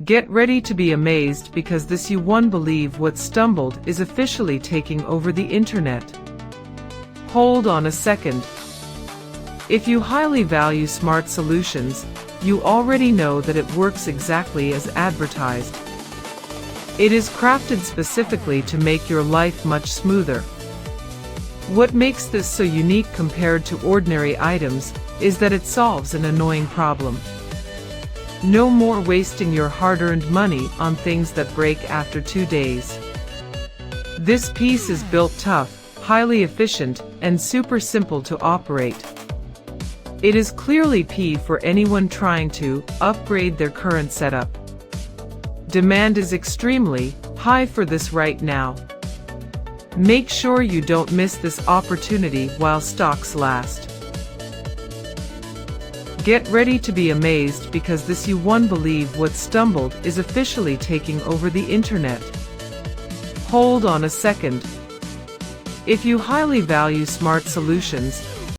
Get ready to be amazed because this you won't believe what stumbled is officially taking over the internet. Hold on a second. If you highly value smart solutions, you already know that it works exactly as advertised. It is crafted specifically to make your life much smoother. What makes this so unique compared to ordinary items is that it solves an annoying problem. No more wasting your hard-earned money on things that break after 2 days. This piece is built tough, highly efficient, and super simple to operate. It is clearly P for anyone trying to upgrade their current setup. Demand is extremely high for this right now. Make sure you don't miss this opportunity while stocks last. Get ready to be amazed because this you won't believe what stumbled is officially taking over the internet. Hold on a second. If you highly value smart solutions,